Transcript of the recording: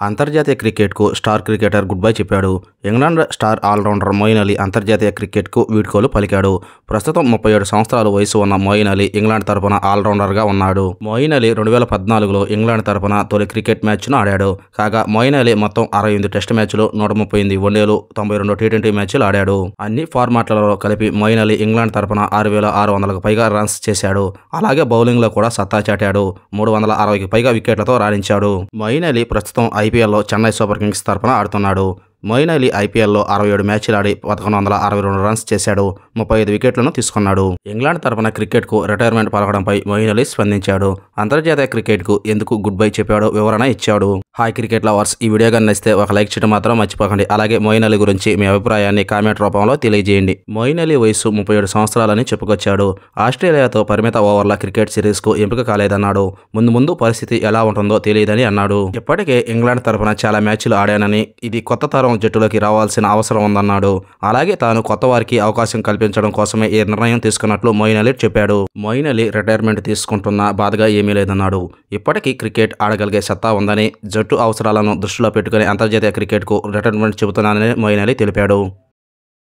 అంతర్జాతీయ క్రికెట్కు star cricketer goodbye చెప్పాడు. England star allrounder Moeen Ali అంతర్జాతీయ క్రికెట్కు వీడ్కోలు పలికాడు. ప్రస్తుతం 37 సంవత్సరాల వయసు ఉన్న మొయిన్ అలీ ఇంగ్లాండ్ తరపున ఆల్రౌండర్గా ఉన్నాడు. మొయిన్ అలీ 2014లో ఇంగ్లాండ్ తరపున తొలి క్రికెట్ మ్యాచ్ను ఆడాడు. కాగా మొయిన్ అలీ మొత్తం 68 టెస్ట్ మ్యాచ్లు, 138 వన్డేలు, 92 టీ20 మ్యాచ్లు ఆడాడు. అన్ని ఫార్మాట్లలో కలిపి మొయిన్ అలీ ఇంగ్లాండ్ తరపున 6,600కు పైగా రన్స్ చేశాడు. అలాగే బౌలింగ్లో కూడా సత్తా చాటాడు. 360కి పైగా వికెట్లతో రాణించాడు. మొయిన్ అలీ ప్రస్తుతం ఐపీఎల్లో చెన్నై సూపర్ కింగ్స్ తరపున ఆడుతున్నాడు. మొయిన్ అలీ ఐపీఎల్లో 67 మ్యాచ్లు ఆడి 1162 రన్స్ చేశాడు. 35 వికెట్లను తీసుకున్నాడు. ఇంగ్లాండ్ తరపున క్రికెట్కు రిటైర్మెంట్ పలకడంపై మొయిన్ అలీ స్పందించాడు. అంతర్జాతీయ క్రికెట్కు ఎందుకు గుడ్ బై చెప్పాడో వివరణ ఇచ్చాడు. హాయ్ క్రికెట్ లవర్స్, ఈ వీడియో కానీ నచ్చితే ఒక లైక్ చేయడం మాత్రం మర్చిపోకండి. అలాగే మొయిన్ అలీ గురించి మీ అభిప్రాయాన్ని కామెంట్ రూపంలో తెలియజేయండి. మొయిన్ అలీ వయసు 37 సంవత్సరాలని చెప్పుకొచ్చాడు. ఆస్ట్రేలియాతో పరిమిత ఓవర్ల క్రికెట్ సిరీస్కు ఎంపిక కాలేదన్నాడు. ముందు పరిస్థితి ఎలా ఉంటుందో తెలియదని అన్నాడు. ఇప్పటికే ఇంగ్లాండ్ తరపున చాలా మ్యాచ్లు ఆడానని, ఇది కొత్త తరం జట్టులోకి రావాల్సిన అవసరం ఉందన్నాడు. అలాగే తాను కొత్త వారికి అవకాశం కల్పించడం కోసమే ఈ నిర్ణయం తీసుకున్నట్లు మొయిన్ అలీ చెప్పాడు. మొయిన్ అలీ రిటైర్మెంట్ తీసుకుంటున్న బాధగా ఏమీ లేదన్నాడు. ఇప్పటికీ క్రికెట్ ఆడగలిగే సత్తా ఉందని, జట్టు అవసరాలను దృష్టిలో పెట్టుకుని అంతర్జాతీయ క్రికెట్కు రిటైర్మెంట్ చెబుతున్నానని మొయిన్ అలీ తెలిపాడు.